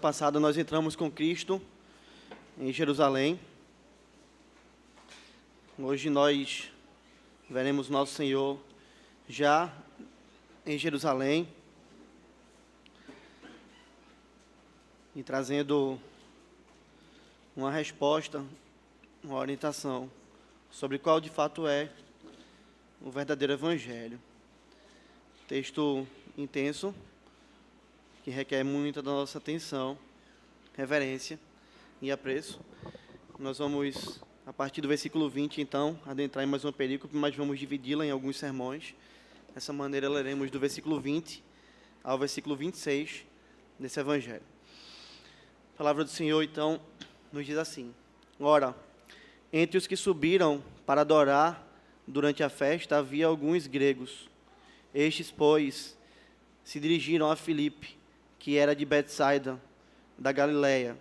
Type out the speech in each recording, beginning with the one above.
passada nós entramos com Cristo em Jerusalém. Hoje nós veremos nosso Senhor já em Jerusalém e trazendo uma resposta, uma orientação sobre qual de fato é o verdadeiro Evangelho. Texto intenso, que requer muita da nossa atenção, reverência e apreço. Nós vamos, a partir do versículo 20, então, adentrar em mais uma perícope, mas vamos dividi-la em alguns sermões. Dessa maneira, leremos do versículo 20 ao versículo 26 desse Evangelho. A palavra do Senhor, então, nos diz assim: Ora, entre os que subiram para adorar durante a festa, havia alguns gregos. Estes, pois, se dirigiram a Filipe, que era de Betsaida, da Galileia,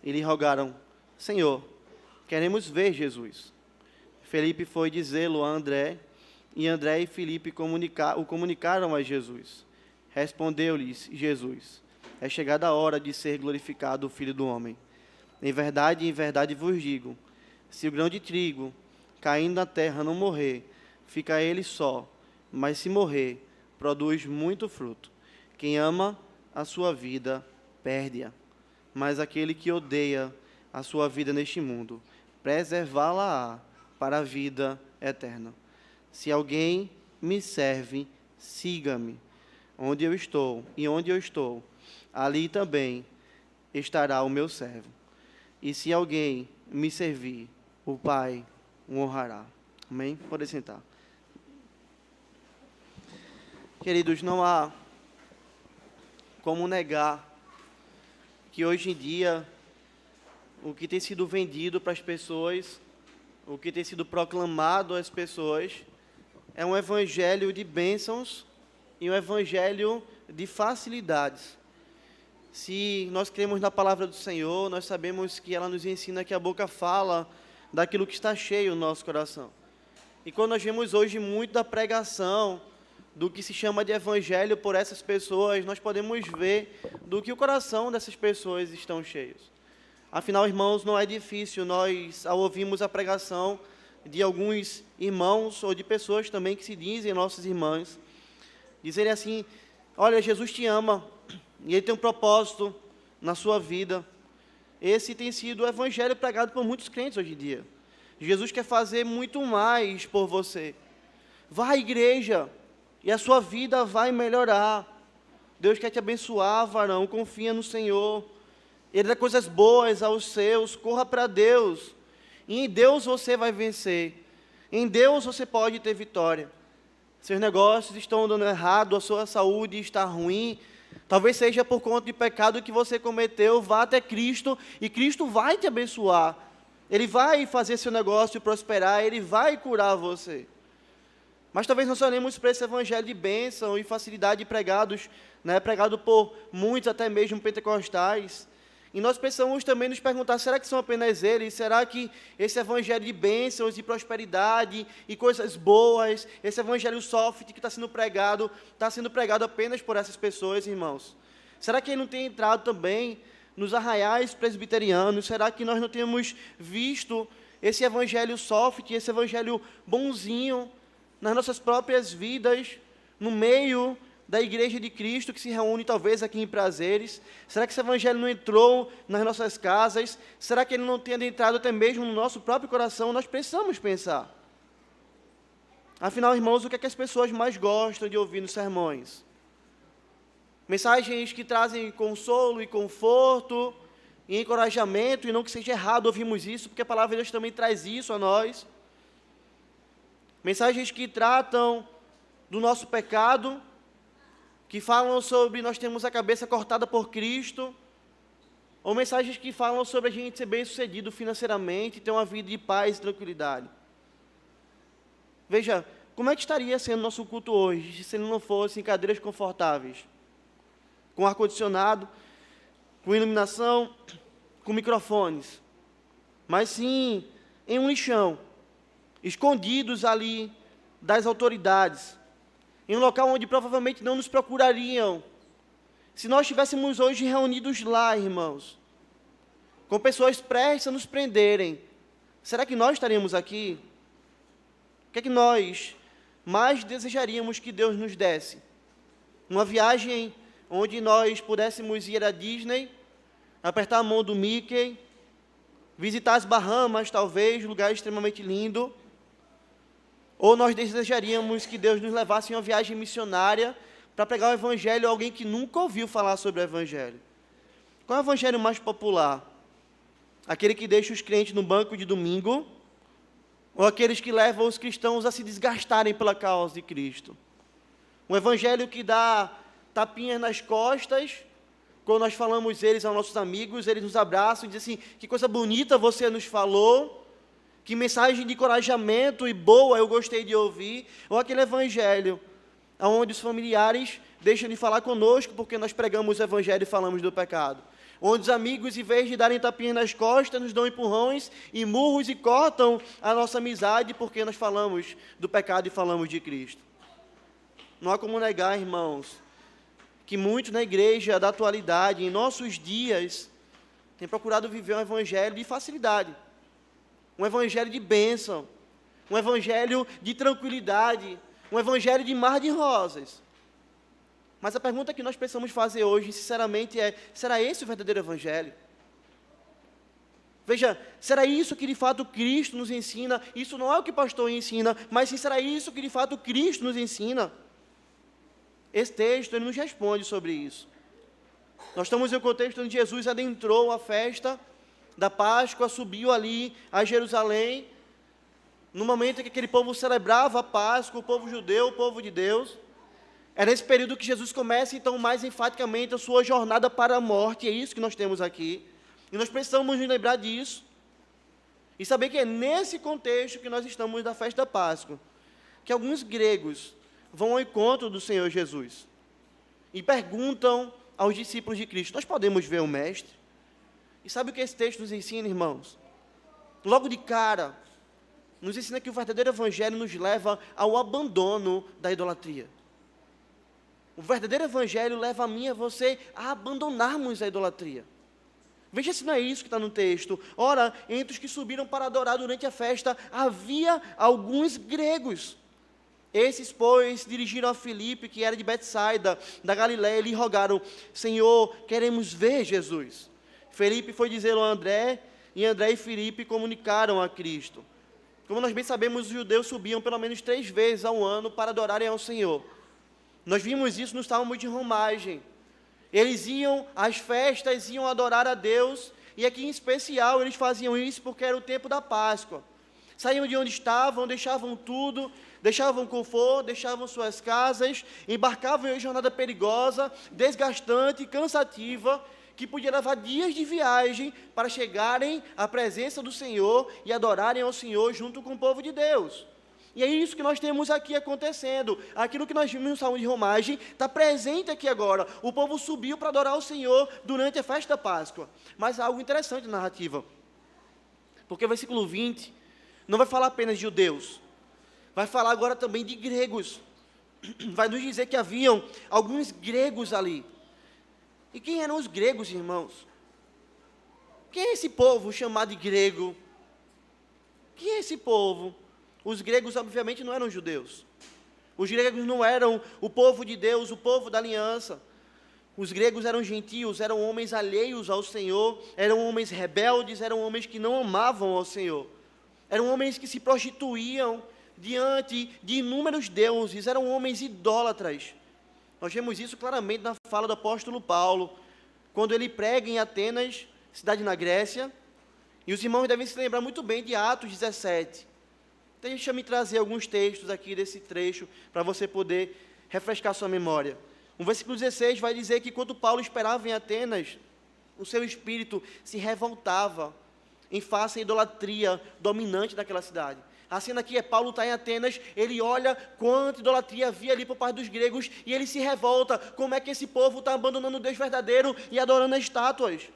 e lhe rogaram: Senhor, queremos ver Jesus. Filipe foi dizê-lo a André, e André e Filipe o comunicaram a Jesus. Respondeu-lhes Jesus: É chegada a hora de ser glorificado o Filho do Homem. Em verdade vos digo, se o grão de trigo, caindo na terra, não morrer, fica ele só, mas se morrer, produz muito fruto. Quem ama a sua vida, perde-a. Mas aquele que odeia a sua vida neste mundo, preservá-la-á para a vida eterna. Se alguém me serve, siga-me. Onde eu estou e onde eu estou, ali também estará o meu servo. E se alguém me servir, o Pai o honrará. Amém? Pode sentar. Queridos, não há como negar que hoje em dia o que tem sido vendido para as pessoas, o que tem sido proclamado às pessoas, é um evangelho de bênçãos e um evangelho de facilidades. Se nós cremos na palavra do Senhor, nós sabemos que ela nos ensina que a boca fala daquilo que está cheio no nosso coração. E quando nós vemos hoje muito da pregação, do que se chama de evangelho por essas pessoas, nós podemos ver do que o coração dessas pessoas estão cheios. Afinal, irmãos, não é difícil nós, ao ouvirmos a pregação de alguns irmãos ou de pessoas também que se dizem nossas irmãs, dizerem assim: olha, Jesus te ama e Ele tem um propósito na sua vida. Esse tem sido o evangelho pregado por muitos crentes hoje em dia. Jesus quer fazer muito mais por você. Vá à igreja e a sua vida vai melhorar. Deus quer te abençoar, varão, confia no Senhor. Ele dá coisas boas aos seus, corra para Deus. E em Deus você vai vencer. Em Deus você pode ter vitória. Seus negócios estão dando errado, a sua saúde está ruim, talvez seja por conta de pecado que você cometeu, vá até Cristo e Cristo vai te abençoar. Ele vai fazer seu negócio prosperar, Ele vai curar você. Mas talvez nós olhemos para esse evangelho de bênção e facilidade pregados, pregado por muitos, até mesmo pentecostais. E nós precisamos também nos perguntar, será que são apenas eles? Será que esse evangelho de bênçãos e prosperidade e coisas boas, esse evangelho soft que está sendo pregado apenas por essas pessoas, irmãos? Será que ele não tem entrado também nos arraiais presbiterianos? Será que nós não temos visto esse evangelho soft, esse evangelho bonzinho, nas nossas próprias vidas, no meio da igreja de Cristo, que se reúne talvez aqui em prazeres? Será que esse evangelho não entrou nas nossas casas? Será que ele não tem adentrado até mesmo no nosso próprio coração? Nós precisamos pensar. Afinal, irmãos, o que é que as pessoas mais gostam de ouvir nos sermões? Mensagens que trazem consolo e conforto, e encorajamento, e não que seja errado ouvirmos isso, porque a palavra de Deus também traz isso a nós. Mensagens que tratam do nosso pecado, que falam sobre nós temos a cabeça cortada por Cristo, ou mensagens que falam sobre a gente ser bem-sucedido financeiramente, ter uma vida de paz e tranquilidade. Veja, como é que estaria sendo nosso culto hoje, se ele não fosse em cadeiras confortáveis, com ar-condicionado, com iluminação, com microfones, mas sim em um lixão, escondidos ali das autoridades, em um local onde provavelmente não nos procurariam, Se nós estivéssemos hoje reunidos lá, irmãos, com pessoas prestes a nos prenderem, será que nós estaríamos aqui? O que é que nós mais desejaríamos que Deus nos desse? Uma viagem onde nós pudéssemos ir à Disney, apertar a mão do Mickey, visitar as Bahamas, talvez, lugar extremamente lindo. Ou nós desejaríamos que Deus nos levasse em uma viagem missionária para pregar o Evangelho a alguém que nunca ouviu falar sobre o Evangelho. Qual é o Evangelho mais popular? Aquele que deixa os crentes no banco de domingo, ou aqueles que levam os cristãos a se desgastarem pela causa de Cristo? Um Evangelho que dá tapinhas nas costas, quando nós falamos eles aos nossos amigos, eles nos abraçam e dizem assim, que coisa bonita você nos falou, que mensagem de encorajamento e boa eu gostei de ouvir. Ou aquele Evangelho onde os familiares deixam de falar conosco porque nós pregamos o Evangelho e falamos do pecado. Onde os amigos, em vez de darem tapinhas nas costas, nos dão empurrões e murros e cortam a nossa amizade porque nós falamos do pecado e falamos de Cristo. Não há como negar, irmãos, que muitos na igreja da atualidade, em nossos dias, têm procurado viver um evangelho de facilidade, um evangelho de bênção, um evangelho de tranquilidade, um evangelho de mar de rosas. Mas a pergunta que nós precisamos fazer hoje, sinceramente, é: será esse o verdadeiro evangelho? Veja, será isso que de fato Cristo nos ensina? Isso não é o que o pastor ensina, mas sim, será isso que de fato Cristo nos ensina? Esse texto, ele nos responde sobre isso. Nós estamos em um contexto onde Jesus adentrou a festa da Páscoa, subiu ali a Jerusalém, no momento em que aquele povo celebrava a Páscoa, o povo judeu, o povo de Deus. É nesse período que Jesus começa, então, mais enfaticamente a sua jornada para a morte. É isso que nós temos aqui. E nós precisamos nos lembrar disso. E saber que é nesse contexto que nós estamos na festa da Páscoa, que alguns gregos vão ao encontro do Senhor Jesus e perguntam aos discípulos de Cristo: nós podemos ver o Mestre? E sabe o que esse texto nos ensina, irmãos? Logo de cara, nos ensina que o verdadeiro evangelho nos leva ao abandono da idolatria. O verdadeiro evangelho leva a mim e a você a abandonarmos a idolatria. Veja se não é isso que está no texto. Ora, entre os que subiram para adorar durante a festa, havia alguns gregos. Esses, pois, dirigiram a Filipe, que era de Betsaida, da Galiléia, e lhe rogaram: Senhor, queremos ver Jesus. Filipe foi dizê-lo a André, e André e Filipe comunicaram a Cristo. Como nós bem sabemos, os judeus subiam pelo menos 3 vezes ao ano para adorarem ao Senhor. Nós vimos isso nos salmos de romagem. Eles iam às festas, iam adorar a Deus, e aqui em especial eles faziam isso porque era o tempo da Páscoa. Saíam de onde estavam, deixavam tudo, deixavam conforto, deixavam suas casas, embarcavam em uma jornada perigosa, desgastante, cansativa, que podia levar dias de viagem para chegarem à presença do Senhor e adorarem ao Senhor junto com o povo de Deus. E é isso que nós temos aqui acontecendo. Aquilo que nós vimos no salmo de romagem está presente aqui agora. O povo subiu para adorar o Senhor durante a festa da Páscoa. Mas há algo interessante na narrativa, porque o versículo 20 não vai falar apenas de judeus, vai falar agora também de gregos. Vai nos dizer que haviam alguns gregos ali. E quem eram os gregos, irmãos? Quem é esse povo chamado de grego? Quem é esse povo? Os gregos, obviamente, não eram judeus. Os gregos não eram o povo de Deus, o povo da aliança. Os gregos eram gentios, eram homens alheios ao Senhor, eram homens rebeldes, eram homens que não amavam ao Senhor. Eram homens que se prostituíam diante de inúmeros deuses, eram homens idólatras. Nós vemos isso claramente na fala do apóstolo Paulo, quando ele prega em Atenas, cidade na Grécia, e os irmãos devem se lembrar muito bem de Atos 17. Deixa-me trazer alguns textos aqui desse trecho, para você poder refrescar sua memória. O versículo 16 vai dizer que quando Paulo esperava em Atenas, o seu espírito se revoltava em face à idolatria dominante daquela cidade. A cena aqui é Paulo está em Atenas, ele olha quanta idolatria havia ali por parte dos gregos, e ele se revolta, como é que esse povo está abandonando o Deus verdadeiro e adorando as estátuas.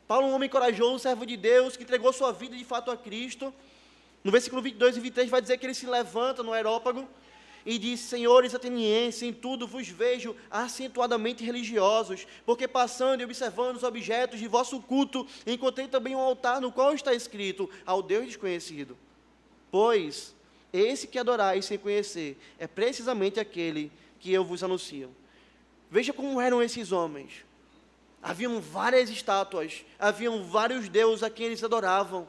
Paulo, um homem corajoso, servo de Deus, que entregou sua vida de fato a Cristo. No versículo 22 e 23 vai dizer que ele se levanta no aerópago, e disse: Senhores atenienses, em tudo vos vejo acentuadamente religiosos, porque passando e observando os objetos de vosso culto, encontrei também um altar no qual está escrito: ao Deus desconhecido. Pois esse que adorais sem conhecer é precisamente aquele que eu vos anuncio. Veja como eram esses homens. Haviam várias estátuas, haviam vários deuses a quem eles adoravam,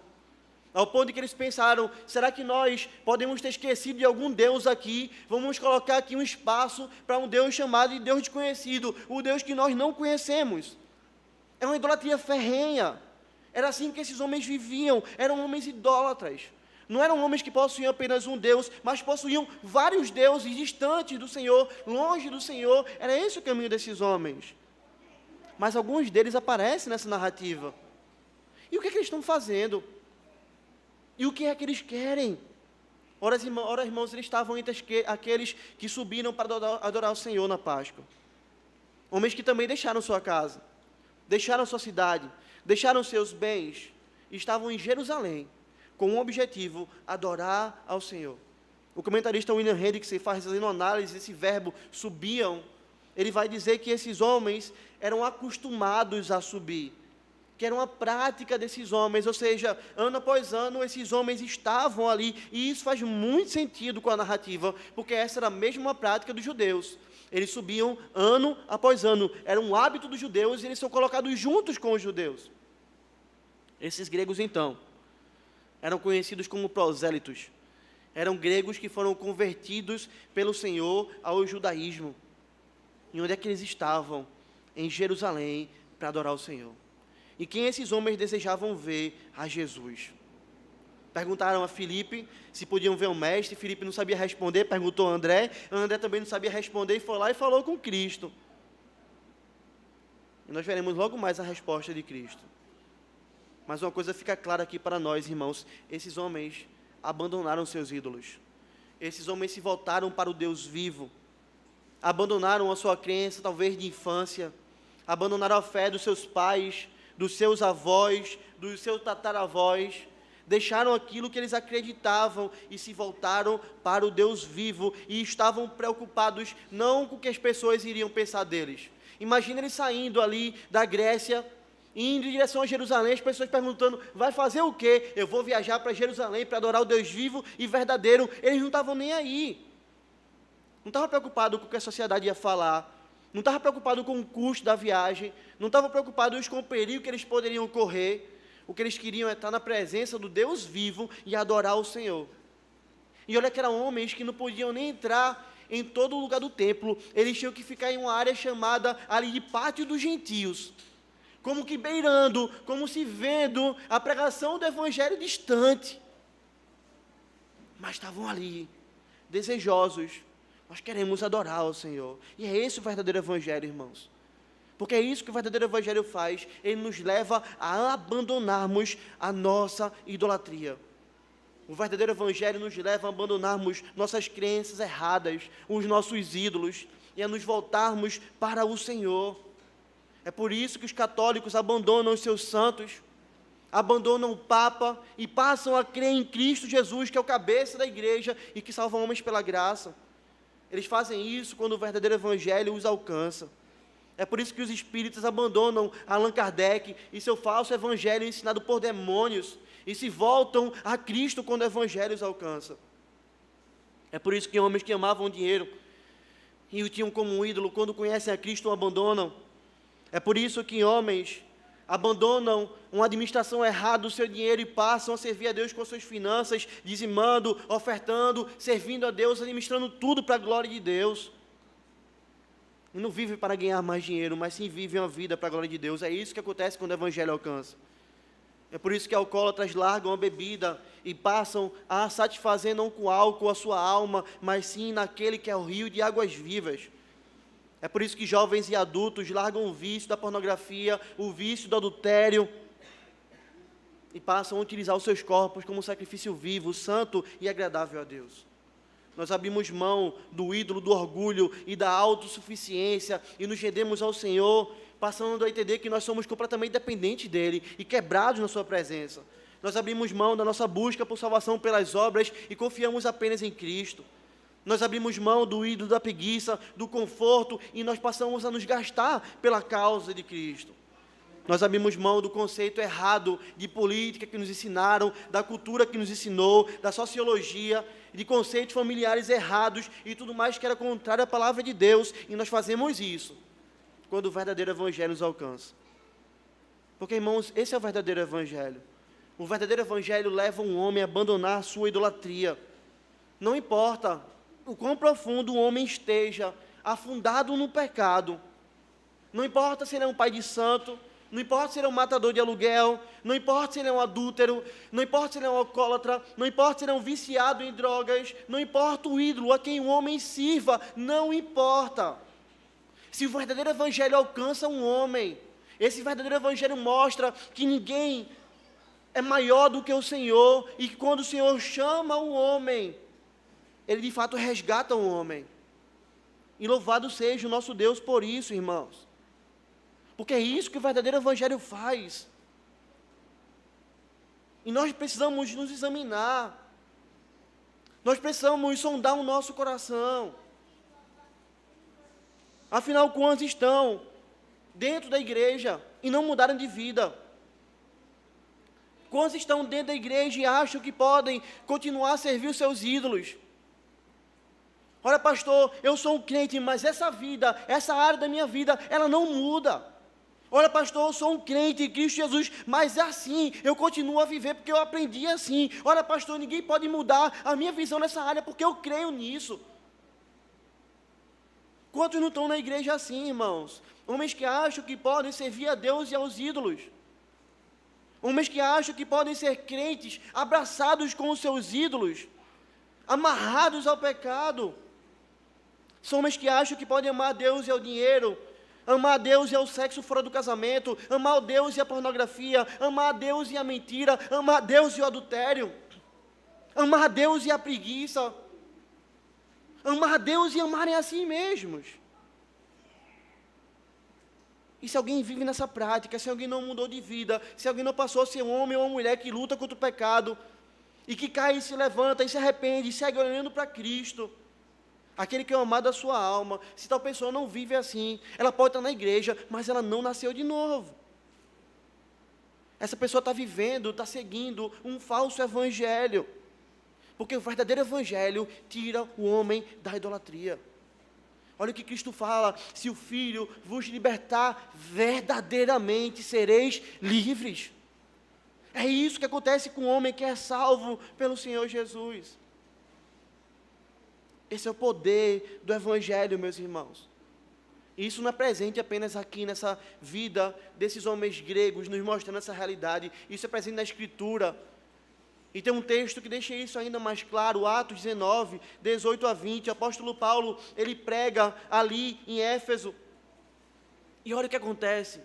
ao ponto de que eles pensaram: será que nós podemos ter esquecido de algum Deus aqui? Vamos colocar aqui um espaço para um Deus chamado de Deus desconhecido, o Deus que nós não conhecemos. É uma idolatria ferrenha. Era assim que esses homens viviam, eram homens idólatras. Não eram homens que possuíam apenas um Deus, mas possuíam vários deuses distantes do Senhor, longe do Senhor. Era esse o caminho desses homens. Mas alguns deles aparecem nessa narrativa. E o que é que eles estão fazendo? E o que é que eles querem? Ora, irmãos, eles estavam entre aqueles que subiram para adorar o Senhor na Páscoa. Homens que também deixaram sua casa, deixaram sua cidade, deixaram seus bens, e estavam em Jerusalém, com um objetivo: adorar ao Senhor. O comentarista William Hendrickson, fazendo análise desse verbo subiam, ele vai dizer que esses homens eram acostumados a subir, que era uma prática desses homens, ou seja, ano após ano, esses homens estavam ali, e isso faz muito sentido com a narrativa, porque essa era a mesma prática dos judeus. Eles subiam ano após ano, era um hábito dos judeus, e eles são colocados juntos com os judeus. Esses gregos, então, eram conhecidos como prosélitos, eram gregos que foram convertidos pelo Senhor ao judaísmo. E onde é que eles estavam? Em Jerusalém, para adorar o Senhor. E quem esses homens desejavam ver? A Jesus. Perguntaram a Filipe se podiam ver o mestre. Filipe não sabia responder, perguntou a André. André também não sabia responder e foi lá e falou com Cristo. E nós veremos logo mais a resposta de Cristo. Mas uma coisa fica clara aqui para nós, irmãos: esses homens abandonaram seus ídolos. Esses homens se voltaram para o Deus vivo. Abandonaram a sua crença, talvez de infância. Abandonaram a fé dos seus pais, dos seus avós, dos seus tataravós. Deixaram aquilo que eles acreditavam e se voltaram para o Deus vivo, e estavam preocupados não com o que as pessoas iriam pensar deles. Imagina eles saindo ali da Grécia, indo em direção a Jerusalém, as pessoas perguntando: vai fazer o quê? Eu vou viajar para Jerusalém para adorar o Deus vivo e verdadeiro. Eles não estavam nem aí. Não estavam preocupados com o que a sociedade ia falar, não estavam preocupados com o custo da viagem, não estavam preocupados com o perigo que eles poderiam correr. O que eles queriam é estar na presença do Deus vivo e adorar o Senhor. E olha que eram homens que não podiam nem entrar em todo o lugar do templo, eles tinham que ficar em uma área chamada ali de Pátio dos Gentios, como que beirando, como se vendo a pregação do Evangelho distante. Mas estavam ali, desejosos. Nós queremos adorar ao Senhor. E é esse o verdadeiro Evangelho, irmãos. Porque é isso que o verdadeiro Evangelho faz. Ele nos leva a abandonarmos a nossa idolatria. O verdadeiro Evangelho nos leva a abandonarmos nossas crenças erradas, os nossos ídolos, e a nos voltarmos para o Senhor. É por isso que os católicos abandonam os seus santos, abandonam o Papa e passam a crer em Cristo Jesus, que é o cabeça da igreja e que salva homens pela graça. Eles fazem isso quando o verdadeiro Evangelho os alcança. É por isso que os espíritas abandonam Allan Kardec e seu falso evangelho ensinado por demônios e se voltam a Cristo quando o evangelho os alcança. É por isso que homens que amavam dinheiro e o tinham como um ídolo, quando conhecem a Cristo, o abandonam. É por isso que homens abandonam uma administração errada do seu dinheiro e passam a servir a Deus com suas finanças, dizimando, ofertando, servindo a Deus, administrando tudo para a glória de Deus. E não vivem para ganhar mais dinheiro, mas sim vivem a vida para a glória de Deus. É isso que acontece quando o Evangelho alcança. É por isso que alcoólatras largam a bebida e passam a satisfazer não com álcool a sua alma, mas sim naquele que é o rio de águas vivas. É por isso que jovens e adultos largam o vício da pornografia, o vício do adultério, e passam a utilizar os seus corpos como sacrifício vivo, santo e agradável a Deus. Nós abrimos mão do ídolo, do orgulho e da autossuficiência e nos rendemos ao Senhor, passando a entender que nós somos completamente dependentes dEle e quebrados na sua presença. Nós abrimos mão da nossa busca por salvação pelas obras e confiamos apenas em Cristo. Nós abrimos mão do ídolo da preguiça, do conforto, e nós passamos a nos gastar pela causa de Cristo. Nós abrimos mão do conceito errado de política que nos ensinaram, da cultura que nos ensinou, da sociologia, de conceitos familiares errados e tudo mais que era contrário à palavra de Deus, e nós fazemos isso quando o verdadeiro evangelho nos alcança. Porque, irmãos, esse é o verdadeiro evangelho. O verdadeiro evangelho leva um homem a abandonar a sua idolatria. Não importa o quão profundo o homem esteja, afundado no pecado. Não importa se ele é um pai de santo, não importa se ele é um matador de aluguel, não importa se ele é um adúltero, não importa se ele é um alcoólatra, não importa se ele é um viciado em drogas, não importa o ídolo a quem o homem sirva, não importa. Se o verdadeiro evangelho alcança um homem, esse verdadeiro evangelho mostra que ninguém é maior do que o Senhor, e que quando o Senhor chama o homem, Ele de fato resgata o homem. E louvado seja o nosso Deus por isso, irmãos. Porque é isso que o verdadeiro evangelho faz. E nós precisamos nos examinar. Nós precisamos sondar o nosso coração. Afinal, quantos estão dentro da igreja e não mudaram de vida? Quantos estão dentro da igreja e acham que podem continuar a servir os seus ídolos? Olha, pastor, eu sou um crente, mas essa vida, essa área da minha vida, ela não muda. Olha, pastor, eu sou um crente em Cristo Jesus, mas é assim, eu continuo a viver porque eu aprendi assim. Olha, pastor, ninguém pode mudar a minha visão nessa área porque eu creio nisso. Quantos não estão na igreja assim, irmãos? Homens que acham que podem servir a Deus e aos ídolos. Homens que acham que podem ser crentes, abraçados com os seus ídolos, amarrados ao pecado. São homens que acham que podem amar a Deus e ao dinheiro, amar a Deus e ao sexo fora do casamento, amar a Deus e a pornografia, amar a Deus e a mentira, amar a Deus e o adultério, amar a Deus e a preguiça, amar a Deus e amarem a si mesmos. E se alguém vive nessa prática, se alguém não mudou de vida, se alguém não passou a ser um homem ou uma mulher que luta contra o pecado, e que cai e se levanta e se arrepende, e segue olhando para Cristo, aquele que é o amado da sua alma, se tal pessoa não vive assim, ela pode estar na igreja, mas ela não nasceu de novo. Essa pessoa está vivendo, está seguindo um falso evangelho, porque o verdadeiro evangelho tira o homem da idolatria. Olha o que Cristo fala: se o Filho vos libertar, verdadeiramente sereis livres. É isso que acontece com o homem que é salvo pelo Senhor Jesus. Esse é o poder do Evangelho, meus irmãos. E isso não é presente apenas aqui nessa vida desses homens gregos, nos mostrando essa realidade. Isso é presente na Escritura. E tem um texto que deixa isso ainda mais claro, Atos 19, 18 a 20. O apóstolo Paulo, ele prega ali em Éfeso. E olha o que acontece.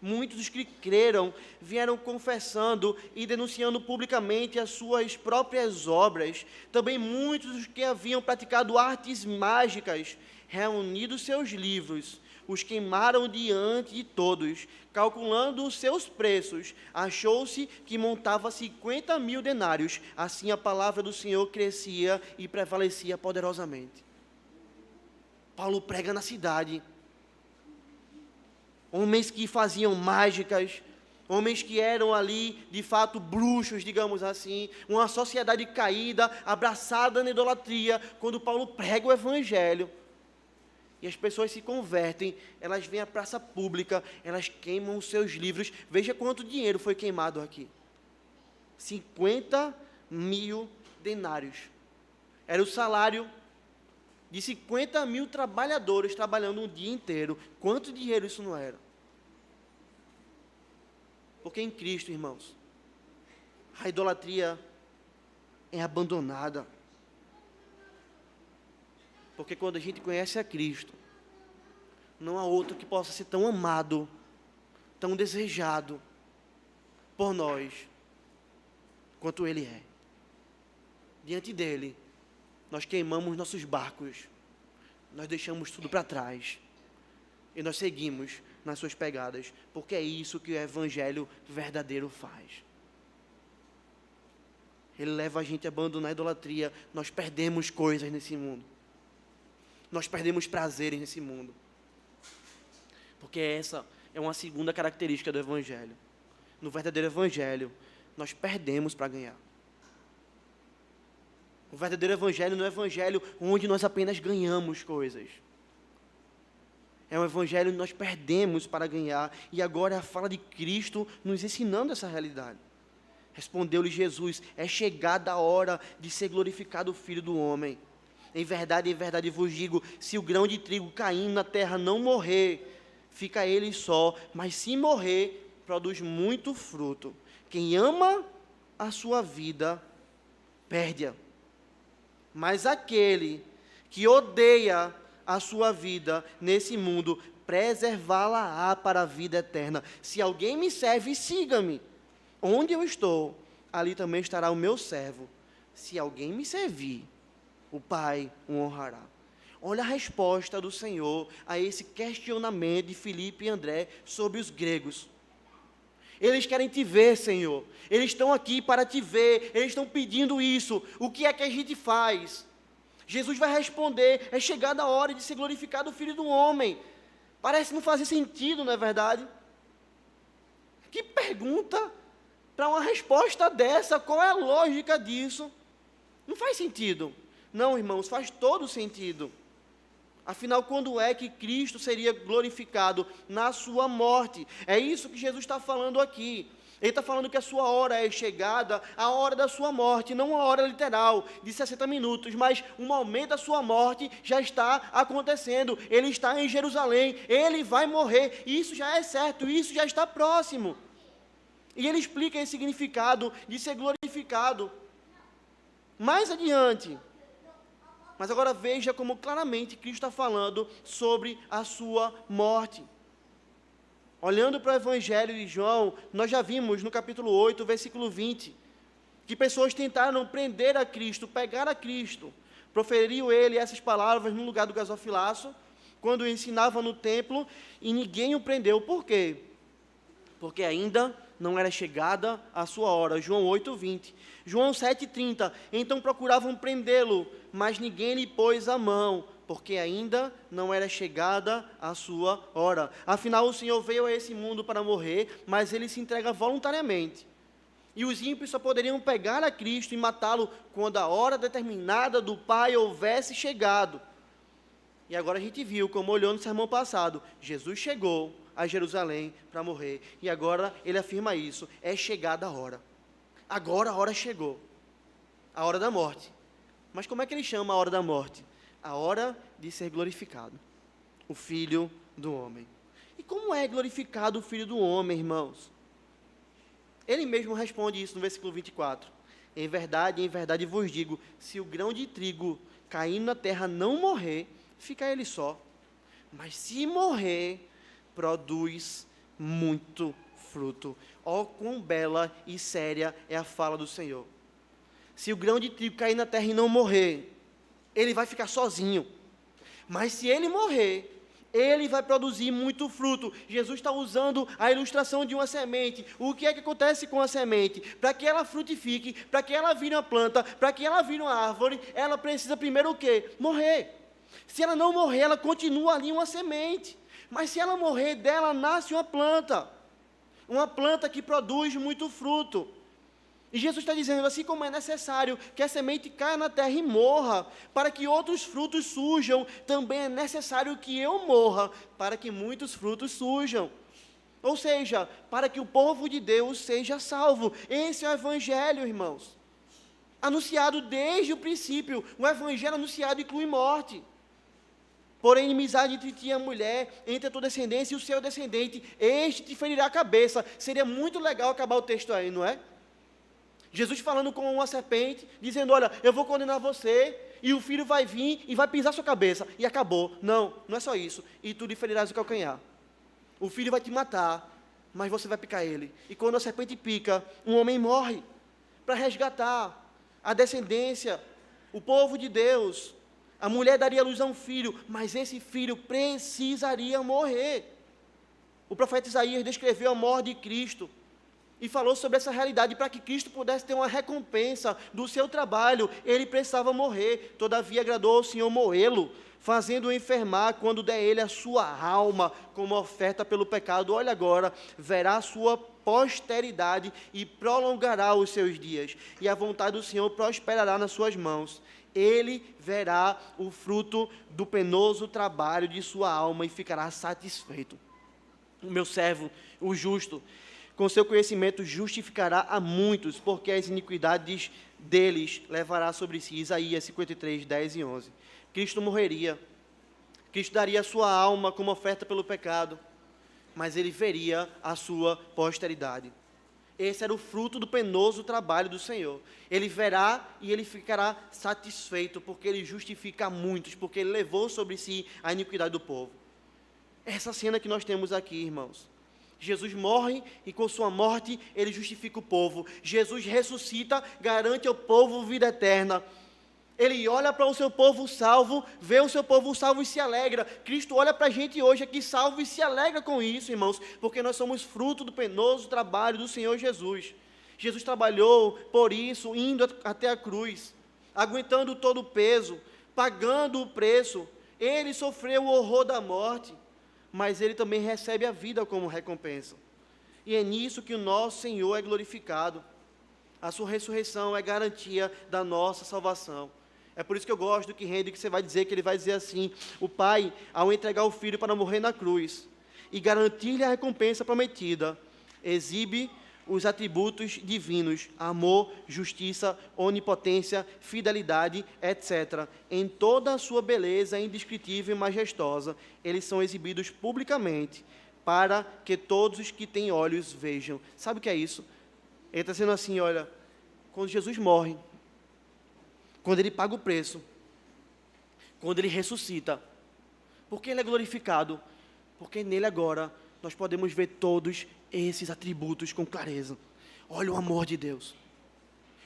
Muitos dos que creram vieram confessando e denunciando publicamente as suas próprias obras. Também muitos dos que haviam praticado artes mágicas, reunidos seus livros, os queimaram diante de todos. Calculando os seus preços, achou-se que montava 50.000 denários. Assim a palavra do Senhor crescia e prevalecia poderosamente. Paulo prega na cidade. Homens que faziam mágicas, homens que eram ali, de fato, bruxos, digamos assim, uma sociedade caída, abraçada na idolatria. Quando Paulo prega o Evangelho, e as pessoas se convertem, elas vêm à praça pública, elas queimam os seus livros. Veja quanto dinheiro foi queimado aqui. 50.000 denários. Era o salário de 50.000 trabalhadores trabalhando um dia inteiro. Quanto dinheiro isso não era? Porque em Cristo, irmãos, a idolatria é abandonada. Porque quando a gente conhece a Cristo, não há outro que possa ser tão amado, tão desejado por nós, quanto Ele é. Diante dEle, nós queimamos nossos barcos, nós deixamos tudo para trás, e nós seguimos nas suas pegadas, porque é isso que o Evangelho verdadeiro faz. Ele leva a gente a abandonar a idolatria. Nós perdemos coisas nesse mundo. nós perdemos prazeres nesse mundo. Porque essa é uma segunda característica do Evangelho. No verdadeiro Evangelho, nós perdemos para ganhar. O verdadeiro Evangelho não é um Evangelho onde nós apenas ganhamos coisas. É um Evangelho onde nós perdemos para ganhar. E agora é a fala de Cristo nos ensinando essa realidade. Respondeu-lhe Jesus: é chegada a hora de ser glorificado o Filho do Homem. Em verdade vos digo, se o grão de trigo caindo na terra não morrer, fica ele só, mas se morrer, produz muito fruto. Quem ama a sua vida, perde-a. Mas aquele que odeia a sua vida nesse mundo, preservá-la-á para a vida eterna. Se alguém me serve, siga-me. Onde eu estou, ali também estará o meu servo. Se alguém me servir, o Pai o honrará. Olha a resposta do Senhor a esse questionamento de Filipe e André sobre os gregos. Eles querem te ver, Senhor. Eles estão aqui para te ver. Eles estão pedindo isso. O que é que a gente faz? Jesus vai responder: é chegada a hora de ser glorificado o Filho do Homem. Parece não fazer sentido, não é verdade? Que pergunta para uma resposta dessa? Qual é a lógica disso? Não faz sentido. Não, irmãos, faz todo sentido. Afinal, quando é que Cristo seria glorificado? Na sua morte. É isso que Jesus está falando aqui. Ele está falando que a sua hora é chegada, a hora da sua morte, não uma hora literal, de 60 minutos, mas o momento da sua morte já está acontecendo. Ele está em Jerusalém, ele vai morrer, isso já é certo, isso já está próximo. E ele explica esse significado de ser glorificado mais adiante. Mas agora veja como claramente Cristo está falando sobre a sua morte. Olhando para o Evangelho de João, nós já vimos no capítulo 8, versículo 20, que pessoas tentaram prender a Cristo, pegar a Cristo. Proferiu ele essas palavras no lugar do gasofilaço, quando ensinava no templo, e ninguém o prendeu. Por quê? Porque ainda não era chegada a sua hora. João 8, 20. João 7, 30. Então procuravam prendê-lo, mas ninguém lhe pôs a mão, porque ainda não era chegada a sua hora. Afinal, o Senhor veio a esse mundo para morrer, mas ele se entrega voluntariamente. E os ímpios só poderiam pegar a Cristo e matá-lo quando a hora determinada do Pai houvesse chegado. E agora a gente viu, como olhou no sermão passado, Jesus chegou a Jerusalém para morrer. E agora ele afirma isso: é chegada a hora. Agora a hora chegou. A hora da morte. Mas como é que ele chama a hora da morte? A hora de ser glorificado, o Filho do Homem. E como é glorificado o Filho do Homem, irmãos? Ele mesmo responde isso no versículo 24. Em verdade vos digo, se o grão de trigo caindo na terra não morrer, fica ele só. Mas se morrer, produz muito fruto. Ó, quão bela e séria é a fala do Senhor. Se o grão de trigo cair na terra e não morrer, ele vai ficar sozinho. Mas se ele morrer, ele vai produzir muito fruto. Jesus está usando a ilustração de uma semente. O que é que acontece com a semente? Para que ela frutifique, para que ela vire uma planta, para que ela vire uma árvore, ela precisa primeiro o quê? Morrer. Se ela não morrer, ela continua ali uma semente. Mas se ela morrer, dela nasce uma planta que produz muito fruto. E Jesus está dizendo, assim como é necessário que a semente caia na terra e morra, para que outros frutos surjam, também é necessário que eu morra, para que muitos frutos surjam. Ou seja, para que o povo de Deus seja salvo. Esse é o Evangelho, irmãos. Anunciado desde o princípio. O Evangelho anunciado inclui morte. Porém, inimizade entre ti e a mulher, entre a tua descendência e o seu descendente, este te ferirá a cabeça. Seria muito legal acabar o texto aí, não é? Jesus falando com uma serpente, dizendo, olha, eu vou condenar você, e o filho vai vir e vai pisar sua cabeça. E acabou. Não, não é só isso. E tu lhe ferirás o calcanhar. O filho vai te matar, mas você vai picar ele. E quando a serpente pica, um homem morre para resgatar a descendência, o povo de Deus. A mulher daria luz a um filho, mas esse filho precisaria morrer. O profeta Isaías descreveu a morte de Cristo. E falou sobre essa realidade. Para que Cristo pudesse ter uma recompensa do seu trabalho, ele precisava morrer. Todavia agradou ao Senhor moê-lo, fazendo-o enfermar, quando der ele a sua alma como oferta pelo pecado. Olha agora, verá a sua posteridade e prolongará os seus dias, e a vontade do Senhor prosperará nas suas mãos. Ele verá o fruto do penoso trabalho de sua alma e ficará satisfeito. O meu servo, o justo, com seu conhecimento justificará a muitos, porque as iniquidades deles levará sobre si. Isaías 53, 10 e 11. Cristo morreria, Cristo daria a sua alma como oferta pelo pecado, mas ele veria a sua posteridade. Esse era o fruto do penoso trabalho do Senhor. Ele verá e ele ficará satisfeito, porque ele justifica a muitos, porque ele levou sobre si a iniquidade do povo. Essa cena que nós temos aqui, irmãos. Jesus morre e com sua morte ele justifica o povo. Jesus ressuscita, garante ao povo vida eterna. Ele olha para o seu povo salvo, vê o seu povo salvo e se alegra. Cristo olha para a gente hoje aqui salvo e se alegra com isso, irmãos, porque nós somos fruto do penoso trabalho do Senhor Jesus. Jesus trabalhou por isso, indo até a cruz, aguentando todo o peso, pagando o preço. Ele sofreu o horror da morte, mas ele também recebe a vida como recompensa. E é nisso que o nosso Senhor é glorificado. A sua ressurreição é garantia da nossa salvação. É por isso que eu gosto do que Hendrick vai dizer, que ele vai dizer assim: o Pai, ao entregar o Filho para morrer na cruz e garantir-lhe a recompensa prometida, exibe os atributos divinos, amor, justiça, onipotência, fidelidade, etc. Em toda a sua beleza indescritível e majestosa, eles são exibidos publicamente, para que todos os que têm olhos vejam. Sabe o que é isso? Ele está sendo assim, olha, quando Jesus morre, quando ele paga o preço, quando ele ressuscita, porque ele é glorificado, porque nele agora nós podemos ver todos esses atributos com clareza. Olha o amor de Deus,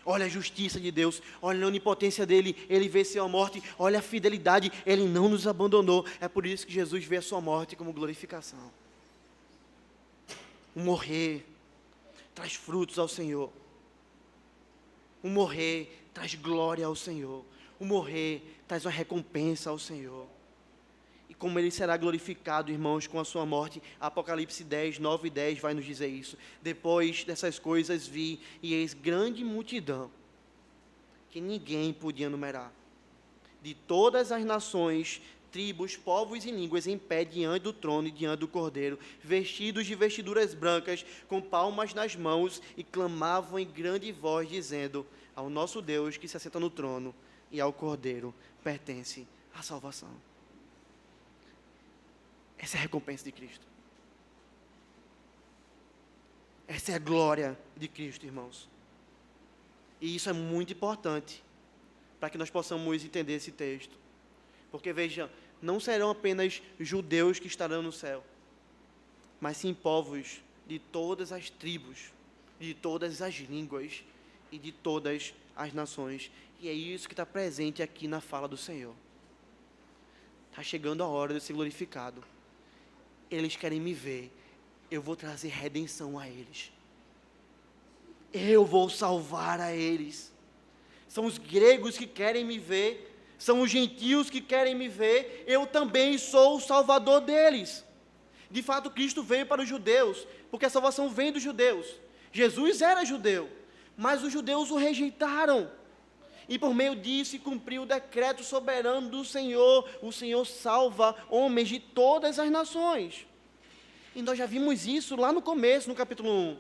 olha a justiça de Deus, olha a onipotência dele, ele venceu a morte, olha a fidelidade, ele não nos abandonou. É por isso que Jesus vê a sua morte como glorificação. O morrer traz frutos ao Senhor, o morrer traz glória ao Senhor, o morrer traz uma recompensa ao Senhor. E como ele será glorificado, irmãos, com a sua morte, Apocalipse 10, 9 e 10 vai nos dizer isso. Depois dessas coisas vi, e eis grande multidão, que ninguém podia numerar, de todas as nações, tribos, povos e línguas, em pé diante do trono e diante do Cordeiro, vestidos de vestiduras brancas, com palmas nas mãos, e clamavam em grande voz, dizendo: ao nosso Deus que se assenta no trono e ao Cordeiro pertence a salvação. Essa é a recompensa de Cristo. Essa é a glória de Cristo, irmãos. E isso é muito importante para que nós possamos entender esse texto. Porque, veja, não serão apenas judeus que estarão no céu, mas sim povos de todas as tribos, de todas as línguas e de todas as nações. E é isso que está presente aqui na fala do Senhor. Está chegando a hora de ser glorificado. Eles querem me ver, eu vou trazer redenção a eles. Eu vou salvar a eles. São os gregos que querem me ver, são os gentios que querem me ver, eu também sou o salvador deles. De fato, Cristo veio para os judeus, porque a salvação vem dos judeus. Jesus era judeu, mas os judeus o rejeitaram. E por meio disso se cumpriu o decreto soberano do Senhor. O Senhor salva homens de todas as nações. E nós já vimos isso lá no começo, no capítulo 1.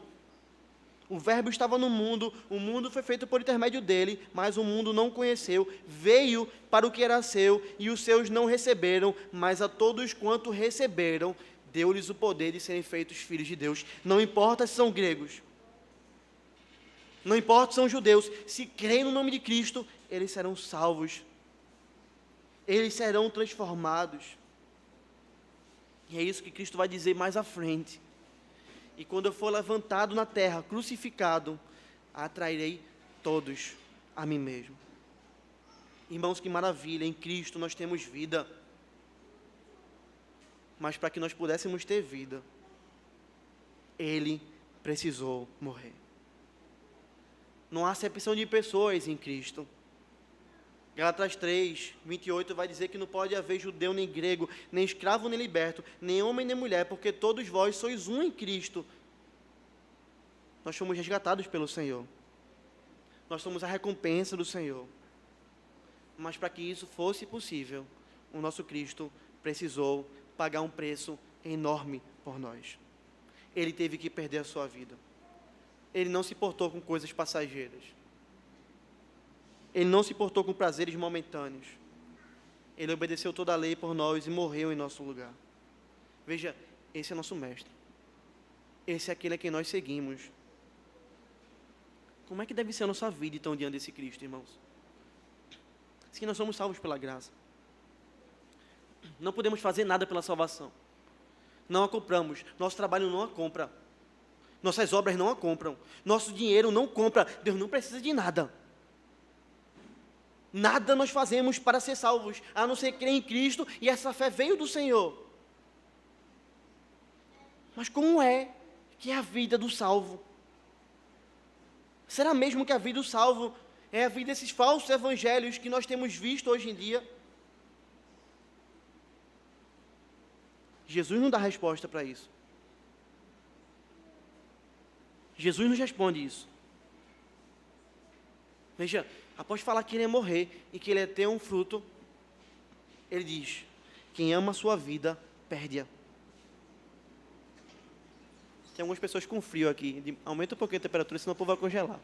O verbo estava no mundo, o mundo foi feito por intermédio dele, mas o mundo não conheceu. Veio para o que era seu, e os seus não receberam, mas a todos quanto receberam, deu-lhes o poder de serem feitos filhos de Deus. Não importa se são gregos, não importa se são judeus, se creem no nome de Cristo, eles serão salvos, eles serão transformados. E é isso que Cristo vai dizer mais à frente. E quando eu for levantado na terra, crucificado, atrairei todos a mim mesmo. Irmãos, que maravilha, em Cristo nós temos vida. Mas para que nós pudéssemos ter vida, Ele precisou morrer. Não há acepção de pessoas em Cristo. Gálatas 3, 28 vai dizer que não pode haver judeu nem grego, nem escravo nem liberto, nem homem nem mulher, porque todos vós sois um em Cristo. Nós fomos resgatados pelo Senhor. Nós somos a recompensa do Senhor. Mas para que isso fosse possível, o nosso Cristo precisou pagar um preço enorme por nós. Ele teve que perder a sua vida. Ele não se portou com coisas passageiras. Ele não se portou com prazeres momentâneos. Ele obedeceu toda a lei por nós e morreu em nosso lugar. Veja, esse é nosso mestre. Esse é aquele a quem nós seguimos. Como é que deve ser a nossa vida, então, diante desse Cristo, irmãos? Se nós somos salvos pela graça. Não podemos fazer nada pela salvação. Não a compramos. Nosso trabalho não a compra. Nossas obras não a compram. Nosso dinheiro não compra. Deus não precisa de nada. Nada nós fazemos para ser salvos, a não ser crer em Cristo, e essa fé veio do Senhor. Mas como é que é a vida do salvo? Será mesmo que a vida do salvo é a vida desses falsos evangelhos que nós temos visto hoje em dia? Jesus não dá resposta para isso. Jesus nos responde isso. Veja, após falar que ele ia morrer e que ele ia ter um fruto, ele diz: quem ama a sua vida, perde-a. Tem algumas pessoas com frio aqui. Aumenta um pouquinho a temperatura, senão o povo vai congelar.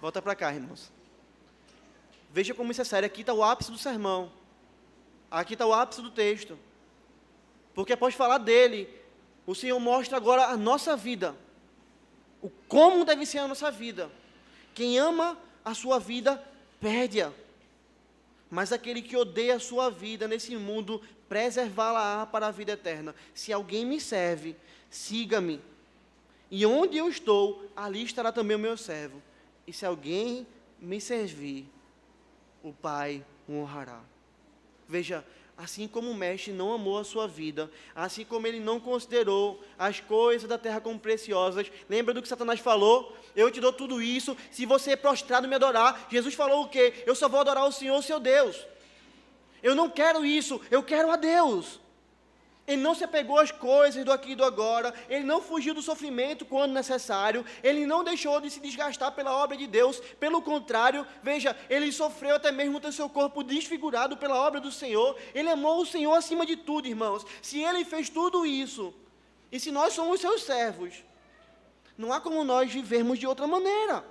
Volta para cá, irmãos. Veja como isso é sério. Aqui está o ápice do sermão. Aqui está o ápice do texto. Porque após falar dele, o Senhor mostra agora a nossa vida. O como deve ser a nossa vida. Quem ama a sua vida, perde-a. Mas aquele que odeia a sua vida nesse mundo, preservá-la para a vida eterna. Se alguém me serve, siga-me. E onde eu estou, ali estará também o meu servo. E se alguém me servir, o Pai o honrará. Veja, assim como o mestre não amou a sua vida, assim como ele não considerou as coisas da terra como preciosas, lembra do que Satanás falou? Eu te dou tudo isso, se você prostrado me adorar. Jesus falou o quê? Eu só vou adorar o Senhor, seu Deus. Eu não quero isso, eu quero a Deus. Ele não se apegou às coisas do aqui e do agora, ele não fugiu do sofrimento quando necessário, ele não deixou de se desgastar pela obra de Deus, pelo contrário, veja, ele sofreu até mesmo ter seu corpo desfigurado pela obra do Senhor. Ele amou o Senhor acima de tudo, irmãos. Se ele fez tudo isso, e se nós somos seus servos, não há como nós vivermos de outra maneira.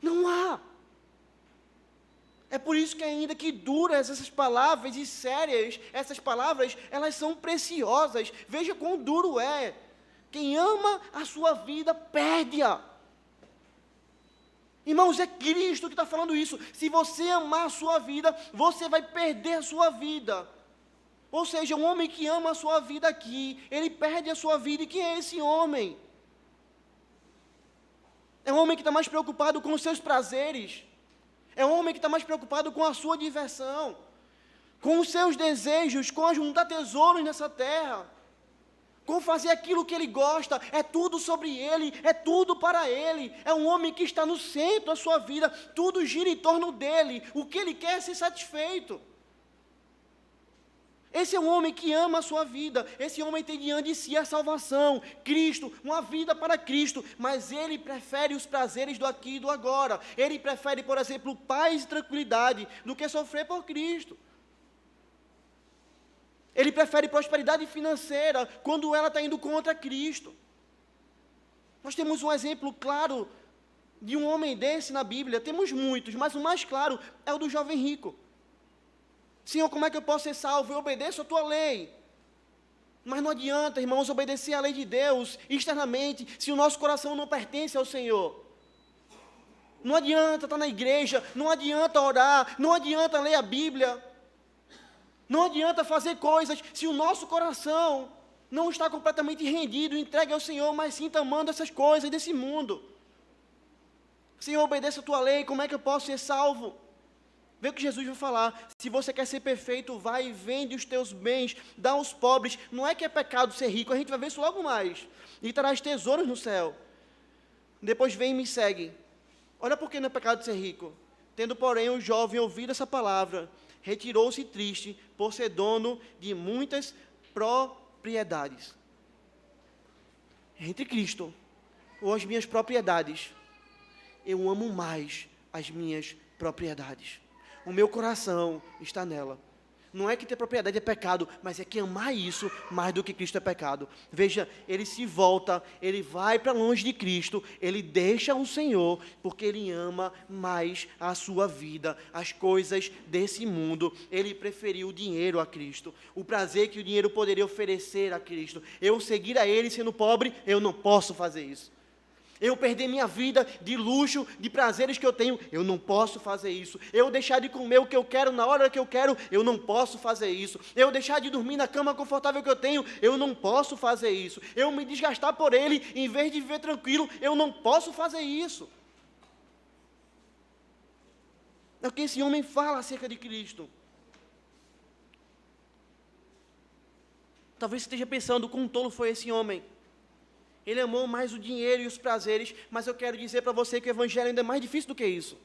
Não há. É por isso que ainda que duras essas palavras e sérias, essas palavras, elas são preciosas. Veja quão duro é. Quem ama a sua vida, perde-a. Irmãos, é Cristo que está falando isso. Se você amar a sua vida, você vai perder a sua vida. Ou seja, um homem que ama a sua vida aqui, ele perde a sua vida. E quem é esse homem? É um homem que está mais preocupado com os seus prazeres. É um homem que está mais preocupado com a sua diversão, com os seus desejos, com ajuntar tesouros nessa terra, com fazer aquilo que ele gosta. É tudo sobre ele, é tudo para ele. É um homem que está no centro da sua vida, tudo gira em torno dele. O que ele quer é ser satisfeito. Esse é um homem que ama a sua vida. Esse homem tem diante de si a salvação, Cristo, uma vida para Cristo. Mas ele prefere os prazeres do aqui e do agora. Ele prefere, por exemplo, paz e tranquilidade do que sofrer por Cristo. Ele prefere prosperidade financeira quando ela está indo contra Cristo. Nós temos um exemplo claro de um homem desse na Bíblia. Temos muitos, mas o mais claro é o do jovem rico. Senhor, como é que eu posso ser salvo? Eu obedeço a tua lei. Mas não adianta, irmãos, obedecer a lei de Deus externamente, se o nosso coração não pertence ao Senhor. Não adianta estar na igreja, não adianta orar, não adianta ler a Bíblia, não adianta fazer coisas, se o nosso coração não está completamente rendido, entregue ao Senhor, mas sim amando essas coisas desse mundo. Senhor, obedeça a tua lei, como é que eu posso ser salvo? Vê o que Jesus vai falar. Se você quer ser perfeito, vai e vende os teus bens, dá aos pobres. Não é que é pecado ser rico, a gente vai ver isso logo mais. E terás tesouros no céu. Depois vem e me segue. Olha por que não é pecado ser rico. Tendo, porém, o jovem ouvido essa palavra, retirou-se triste por ser dono de muitas propriedades. Entre Cristo ou as minhas propriedades, eu amo mais as minhas propriedades. O meu coração está nela. Não é que ter propriedade é pecado, mas é que amar isso mais do que Cristo é pecado. Veja, ele se volta, ele vai para longe de Cristo, ele deixa o Senhor, porque ele ama mais a sua vida, as coisas desse mundo. Ele preferiu o dinheiro a Cristo, o prazer que o dinheiro poderia oferecer a Cristo. Eu seguir a ele sendo pobre, eu não posso fazer isso. Eu perder minha vida de luxo, de prazeres que eu tenho, eu não posso fazer isso. Eu deixar de comer o que eu quero na hora que eu quero, eu não posso fazer isso. Eu deixar de dormir na cama confortável que eu tenho, eu não posso fazer isso. Eu me desgastar por ele, em vez de viver tranquilo, eu não posso fazer isso. É o que esse homem fala acerca de Cristo. Talvez você esteja pensando, quão tolo foi esse homem. Ele amou mais o dinheiro e os prazeres, mas eu quero dizer para você que o evangelho ainda é mais difícil do que isso.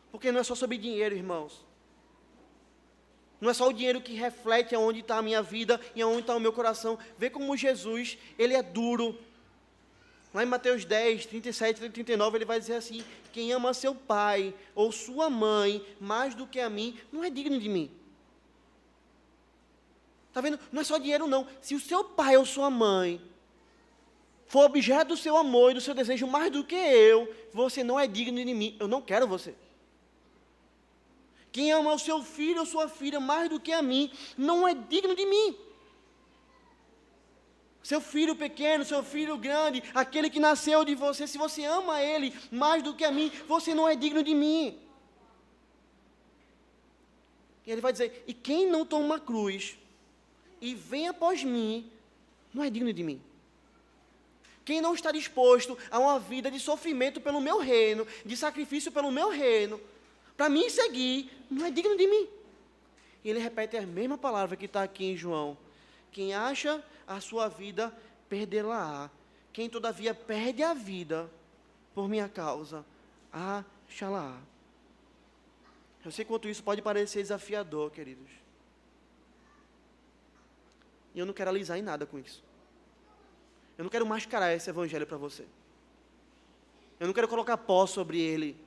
Porque não é só sobre dinheiro, irmãos. Não é só o dinheiro que reflete aonde está a minha vida e aonde está o meu coração. Vê como Jesus, ele é duro. Lá em Mateus 10, 37 e 39, ele vai dizer assim: quem ama seu pai ou sua mãe mais do que a mim, não é digno de mim. Está vendo? Não é só dinheiro, não. Se o seu pai ou sua mãe for objeto do seu amor e do seu desejo mais do que eu, você não é digno de mim. Eu não quero você. Quem ama o seu filho ou sua filha mais do que a mim, não é digno de mim. Seu filho pequeno, seu filho grande, aquele que nasceu de você, se você ama ele mais do que a mim, você não é digno de mim. E ele vai dizer, e quem não toma uma cruz e vem após mim, não é digno de mim. Quem não está disposto a uma vida de sofrimento pelo meu reino, de sacrifício pelo meu reino, para mim seguir, não é digno de mim. E ele repete a mesma palavra que está aqui em João. Quem acha a sua vida, perdê-la-á. Quem todavia perde a vida por minha causa, achá-la-á. Eu sei quanto isso pode parecer desafiador, queridos. E eu não quero alisar em nada com isso. Eu não quero mascarar esse evangelho para você. Eu não quero colocar pó sobre ele,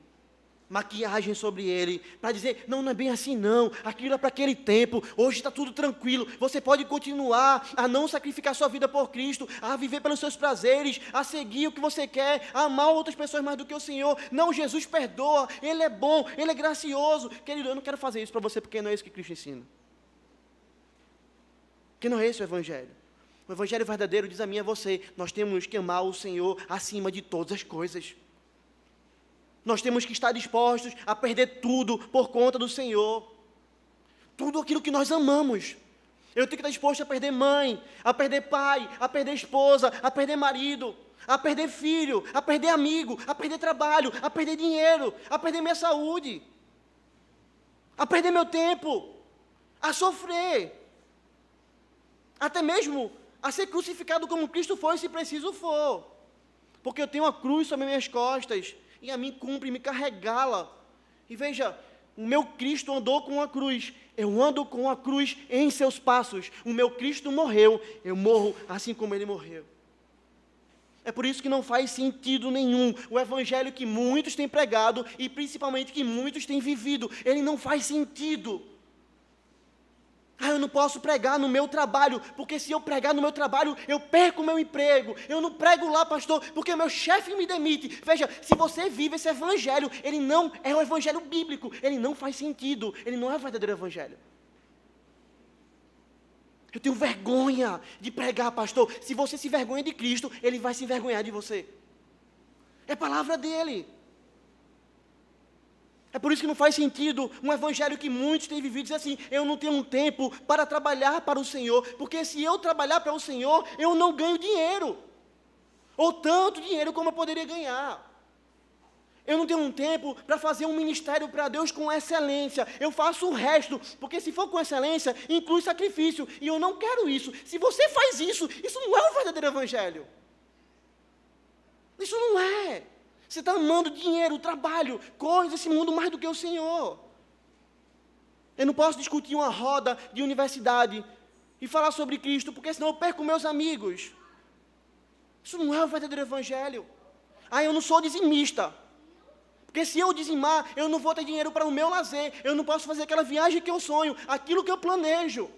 maquiagem sobre ele, para dizer, não, não é bem assim não, aquilo é para aquele tempo, hoje está tudo tranquilo, você pode continuar a não sacrificar sua vida por Cristo, a viver pelos seus prazeres, a seguir o que você quer, a amar outras pessoas mais do que o Senhor. Não, Jesus perdoa, Ele é bom, Ele é gracioso. Querido, eu não quero fazer isso para você, porque não é isso que Cristo ensina. Porque não é esse o evangelho. O evangelho verdadeiro diz a mim e a você, nós temos que amar o Senhor acima de todas as coisas. Nós temos que estar dispostos a perder tudo por conta do Senhor. Tudo aquilo que nós amamos. Eu tenho que estar disposto a perder mãe, a perder pai, a perder esposa, a perder marido, a perder filho, a perder amigo, a perder trabalho, a perder dinheiro, a perder minha saúde, a perder meu tempo, a sofrer. Até mesmo a ser crucificado como Cristo foi, se preciso for. Porque eu tenho uma cruz sobre minhas costas, e a mim cumpre me carregá-la. E veja, o meu Cristo andou com a cruz, eu ando com a cruz em seus passos. O meu Cristo morreu, eu morro assim como ele morreu. É por isso que não faz sentido nenhum o evangelho que muitos têm pregado, e principalmente que muitos têm vivido. Ele não faz sentido. Eu não posso pregar no meu trabalho, porque se eu pregar no meu trabalho, eu perco o meu emprego. Eu não prego lá, pastor, porque meu chefe me demite. Veja, se você vive esse evangelho, ele não é um evangelho bíblico, ele não faz sentido, ele não é o verdadeiro evangelho. Eu tenho vergonha de pregar, pastor. Se você se vergonha de Cristo, ele vai se envergonhar de você. É a palavra dele. É por isso que não faz sentido um evangelho que muitos têm vivido, dizer assim, eu não tenho um tempo para trabalhar para o Senhor, porque se eu trabalhar para o Senhor, eu não ganho dinheiro, ou tanto dinheiro como eu poderia ganhar. Eu não tenho um tempo para fazer um ministério para Deus com excelência. Eu faço o resto, porque se for com excelência, inclui sacrifício. E eu não quero isso. Se você faz isso, isso não é o verdadeiro evangelho. Isso não é. Você está amando dinheiro, trabalho, coisas desse mundo mais do que o Senhor. Eu não posso discutir uma roda de universidade e falar sobre Cristo, porque senão eu perco meus amigos. Isso não é o verdadeiro evangelho. Eu não sou dizimista. Porque se eu dizimar, eu não vou ter dinheiro para o meu lazer, eu não posso fazer aquela viagem que eu sonho, aquilo que eu planejo.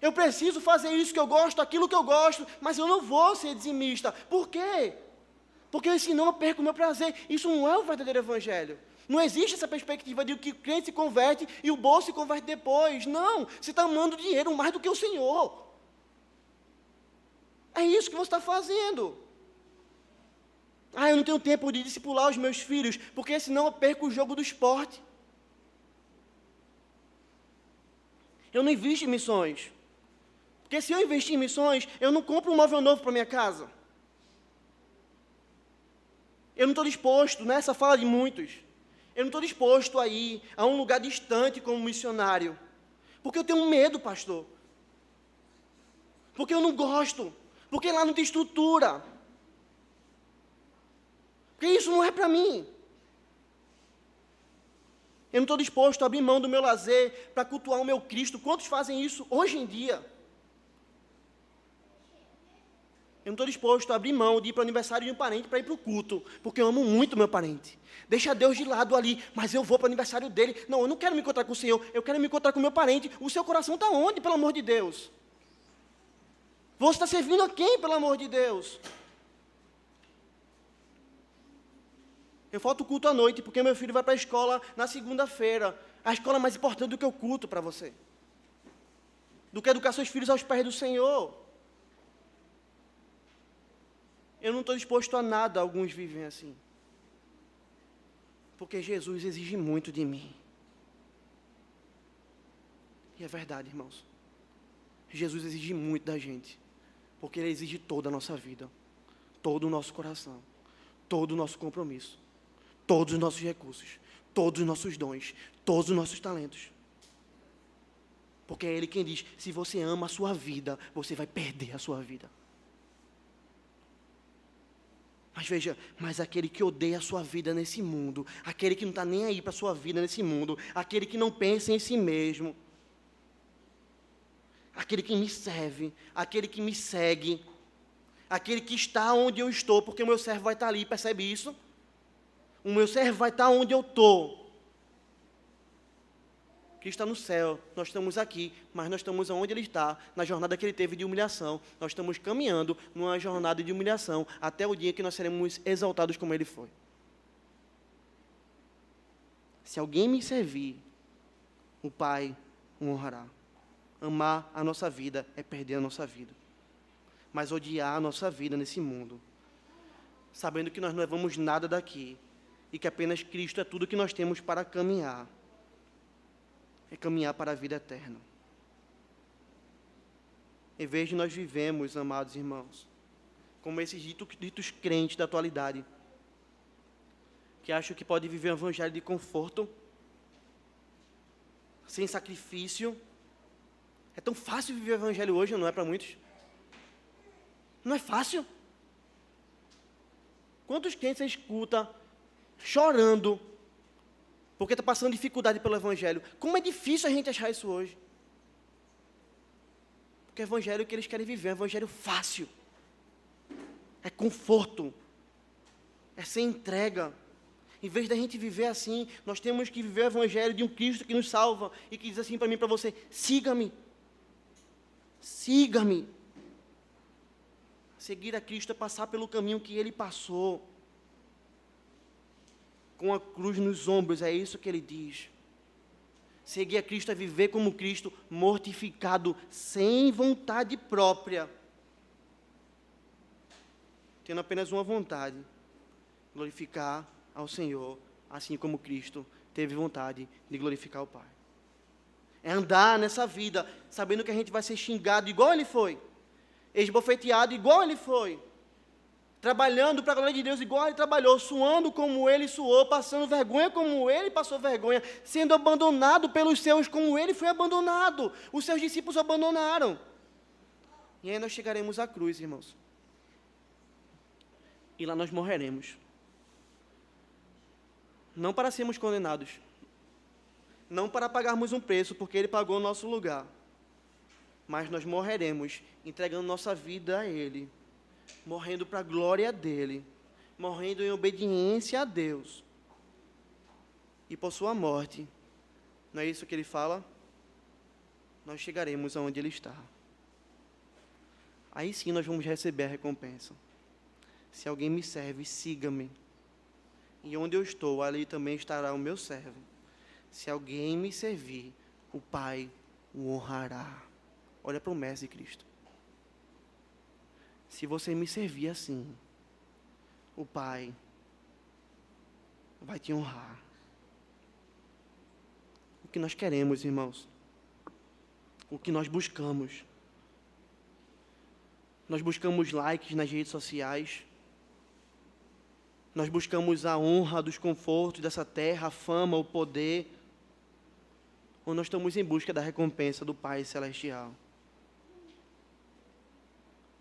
Eu preciso fazer isso que eu gosto, aquilo que eu gosto, mas eu não vou ser dizimista. Por quê? Porque senão eu perco o meu prazer. Isso não é o verdadeiro evangelho. Não existe essa perspectiva de que o crente se converte e o bolso se converte depois. Não, você está amando dinheiro mais do que o Senhor. É isso que você está fazendo. Eu não tenho tempo de discipular os meus filhos, porque senão eu perco o jogo do esporte. Eu não invisto em missões. Porque se eu investir em missões, eu não compro um móvel novo para minha casa. Eu não estou disposto, nessa fala de muitos, eu não estou disposto a ir a um lugar distante como missionário. Porque eu tenho medo, pastor. Porque eu não gosto. Porque lá não tem estrutura. Porque isso não é para mim. Eu não estou disposto a abrir mão do meu lazer para cultuar o meu Cristo. Quantos fazem isso hoje em dia? Eu não estou disposto a abrir mão de ir para o aniversário de um parente para ir para o culto, porque eu amo muito meu parente. Deixa Deus de lado ali, mas eu vou para o aniversário dele. Não, eu não quero me encontrar com o Senhor, eu quero me encontrar com meu parente. O seu coração está onde, pelo amor de Deus? Você está servindo a quem, pelo amor de Deus? Eu falto o culto à noite, porque meu filho vai para a escola na segunda-feira. A escola é mais importante do que o culto para você. Do que educar seus filhos aos pés do Senhor. Eu não estou disposto a nada, alguns vivem assim. Porque Jesus exige muito de mim. E é verdade, irmãos. Jesus exige muito da gente. Porque Ele exige toda a nossa vida. Todo o nosso coração. Todo o nosso compromisso. Todos os nossos recursos. Todos os nossos dons. Todos os nossos talentos. Porque é Ele quem diz, se você ama a sua vida, você vai perder a sua vida. Mas veja, mas aquele que odeia a sua vida nesse mundo, aquele que não está nem aí para a sua vida nesse mundo, aquele que não pensa em si mesmo, aquele que me serve, aquele que me segue, aquele que está onde eu estou, porque o meu servo vai estar ali, percebe isso? O meu servo vai estar onde eu estou. Cristo está no céu, nós estamos aqui, mas nós estamos onde Ele está, na jornada que Ele teve de humilhação. Nós estamos caminhando numa jornada de humilhação, até o dia que nós seremos exaltados como Ele foi. Se alguém me servir, o Pai o honrará. Amar a nossa vida é perder a nossa vida. Mas odiar a nossa vida nesse mundo, sabendo que nós não levamos nada daqui, e que apenas Cristo é tudo que nós temos para caminhar, é caminhar para a vida eterna. Em vez de nós vivemos, amados irmãos, como esses ditos crentes da atualidade, que acham que pode viver um evangelho de conforto, sem sacrifício. É tão fácil viver o evangelho hoje, não é para muitos? Não é fácil. Quantos crentes você escuta chorando porque está passando dificuldade pelo evangelho? Como é difícil a gente achar isso hoje. Porque o evangelho que eles querem viver é um evangelho fácil. É conforto. É sem entrega. Em vez da gente viver assim, nós temos que viver o evangelho de um Cristo que nos salva e que diz assim para mim e para você: siga-me. Siga-me. Seguir a Cristo é passar pelo caminho que Ele passou. Com a cruz nos ombros, é isso que Ele diz. Seguir a Cristo é viver como Cristo, mortificado, sem vontade própria. Tendo apenas uma vontade: glorificar ao Senhor, assim como Cristo teve vontade de glorificar o Pai. É andar nessa vida, sabendo que a gente vai ser xingado igual Ele foi, esbofeteado igual Ele foi, trabalhando para a glória de Deus igual ele trabalhou, suando como ele suou, passando vergonha como ele passou vergonha, sendo abandonado pelos seus como ele foi abandonado. Os seus discípulos o abandonaram. E aí nós chegaremos à cruz, irmãos. E lá nós morreremos. Não para sermos condenados, não para pagarmos um preço, porque ele pagou o nosso lugar, mas nós morreremos entregando nossa vida a ele, morrendo para a glória dele, morrendo em obediência a Deus. E por sua morte, não é isso que ele fala? Nós chegaremos aonde ele está. Aí sim nós vamos receber a recompensa. Se alguém me serve, siga-me. E onde eu estou, ali também estará o meu servo. Se alguém me servir, o Pai o honrará. Olha a promessa de Cristo. Se você me servir assim, o Pai vai te honrar. O que nós queremos, irmãos, o que nós buscamos. Nós buscamos likes nas redes sociais. Nós buscamos a honra dos confortos dessa terra, a fama, o poder. Ou nós estamos em busca da recompensa do Pai Celestial?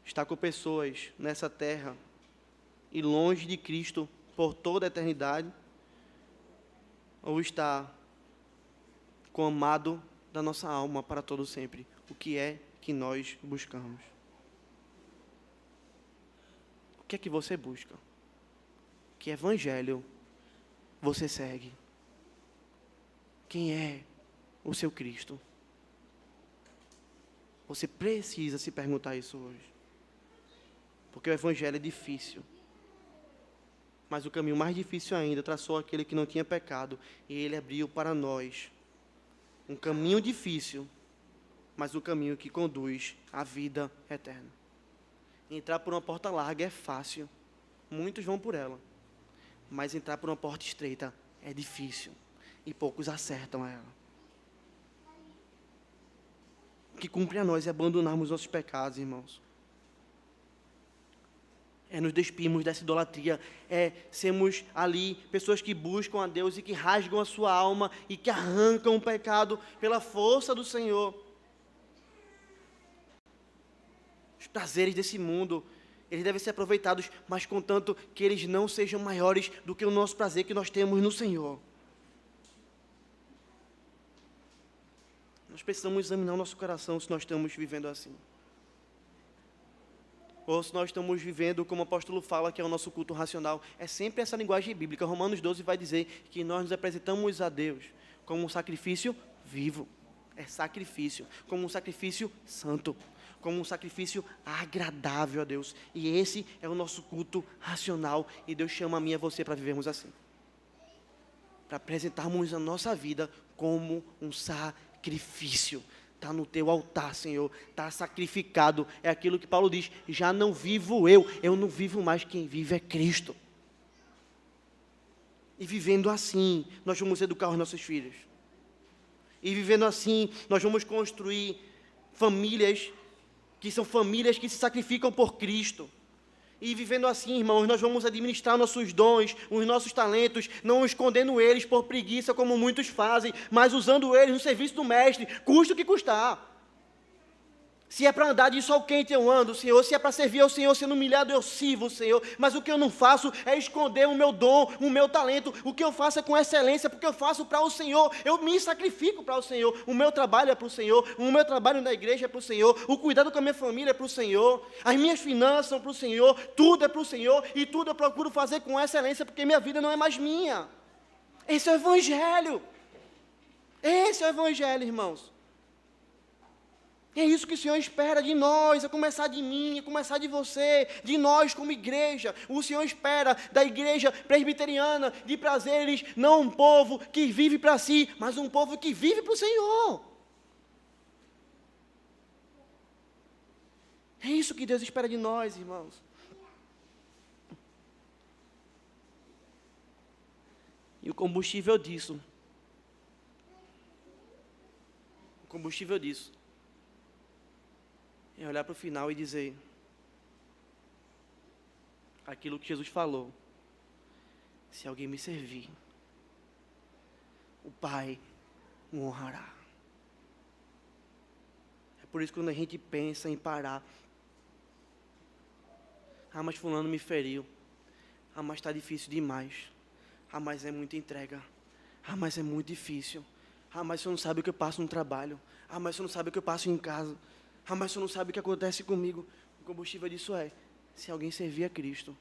Estar com pessoas nessa terra e longe de Cristo por toda a eternidade, ou estar com o amado da nossa alma para todo sempre? O que é que nós buscamos? O que é que você busca? Que evangelho você segue? Quem é o seu Cristo? Você precisa se perguntar isso hoje. Porque o evangelho é difícil. Mas o caminho mais difícil ainda traçou aquele que não tinha pecado. E ele abriu para nós um caminho difícil, mas o caminho que conduz à vida eterna. Entrar por uma porta larga é fácil. Muitos vão por ela. Mas entrar por uma porta estreita é difícil. E poucos acertam ela. O que cumpre a nós é abandonarmos nossos pecados, irmãos. É nos despirmos dessa idolatria, é sermos ali pessoas que buscam a Deus e que rasgam a sua alma e que arrancam o pecado pela força do Senhor. Os prazeres desse mundo, eles devem ser aproveitados, mas contanto que eles não sejam maiores do que o nosso prazer que nós temos no Senhor. Nós precisamos examinar o nosso coração se nós estamos vivendo assim. Ou se nós estamos vivendo, como o apóstolo fala, que é o nosso culto racional. É sempre essa linguagem bíblica. Romanos 12 vai dizer que nós nos apresentamos a Deus como um sacrifício vivo. É sacrifício, como um sacrifício santo, como um sacrifício agradável a Deus. E esse é o nosso culto racional. E Deus chama a mim e a você para vivermos assim. Para apresentarmos a nossa vida como um sacrifício. Está no teu altar, Senhor, está sacrificado. É aquilo que Paulo diz: já não vivo eu não vivo mais, quem vive é Cristo. E vivendo assim, nós vamos educar os nossos filhos. E vivendo assim, nós vamos construir famílias que são famílias que se sacrificam por Cristo. E vivendo assim, irmãos, nós vamos administrar nossos dons, os nossos talentos, não escondendo eles por preguiça, como muitos fazem, mas usando eles no serviço do Mestre, custa o que custar. Se é para andar de sol quente, eu ando, Senhor. Se é para servir ao Senhor, sendo humilhado, eu sirvo, Senhor. Mas o que eu não faço é esconder o meu dom, o meu talento. O que eu faço é com excelência, porque eu faço para o Senhor. Eu me sacrifico para o Senhor. O meu trabalho é para o Senhor. O meu trabalho na igreja é para o Senhor. O cuidado com a minha família é para o Senhor. As minhas finanças são para o Senhor. Tudo é para o Senhor. E tudo eu procuro fazer com excelência, porque minha vida não é mais minha. Esse é o Evangelho. Esse é o Evangelho, irmãos. É isso que o Senhor espera de nós, a começar de mim, a começar de você, de nós como igreja. O Senhor espera da igreja presbiteriana de prazeres, não um povo que vive para si, mas um povo que vive para o Senhor. É isso que Deus espera de nós, irmãos. E o combustível disso, é olhar para o final e dizer: aquilo que Jesus falou. Se alguém me servir, o Pai o honrará. É por isso que quando a gente pensa em parar, mas fulano me feriu, mas está difícil demais, mas é muita entrega, mas é muito difícil, mas você não sabe o que eu passo no trabalho, mas você não sabe o que eu passo em casa, mas você não sabe o que acontece comigo. O combustível disso é, se alguém servir a Cristo,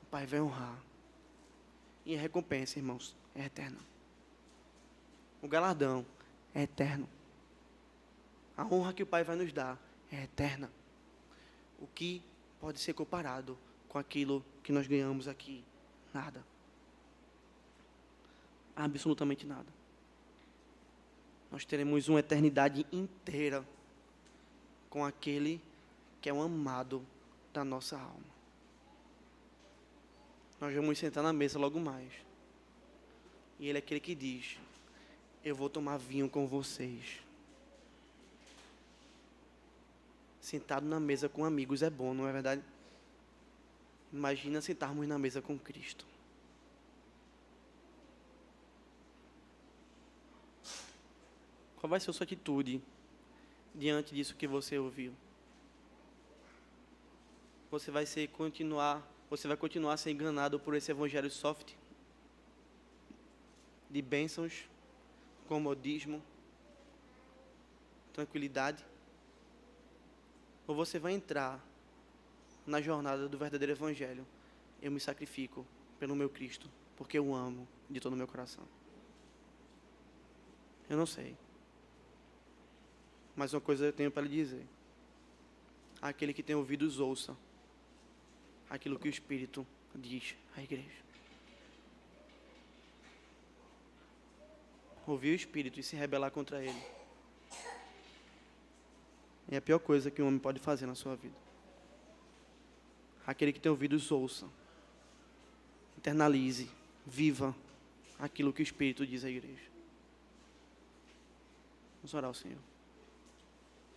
o Pai vai honrar. E a recompensa, irmãos, é eterna. O galardão é eterno. A honra que o Pai vai nos dar é eterna. O que pode ser comparado com aquilo que nós ganhamos aqui? Nada. Absolutamente nada. Nós teremos uma eternidade inteira com aquele que é o amado da nossa alma. Nós vamos sentar na mesa logo mais. E ele é aquele que diz: eu vou tomar vinho com vocês. Sentado na mesa com amigos é bom, não é verdade? Imagina sentarmos na mesa com Cristo. Qual vai ser a sua atitude diante disso que você ouviu? Você vai continuar a ser enganado por esse evangelho soft? De bênçãos, comodismo, tranquilidade? Ou você vai entrar na jornada do verdadeiro evangelho? Eu me sacrifico pelo meu Cristo, porque eu amo de todo o meu coração. Eu não sei. Mas uma coisa eu tenho para lhe dizer. Aquele que tem ouvidos, ouça aquilo que o Espírito diz à igreja. Ouvir o Espírito e se rebelar contra ele é a pior coisa que um homem pode fazer na sua vida. Aquele que tem ouvidos, ouça. Internalize, viva aquilo que o Espírito diz à igreja. Vamos orar ao Senhor.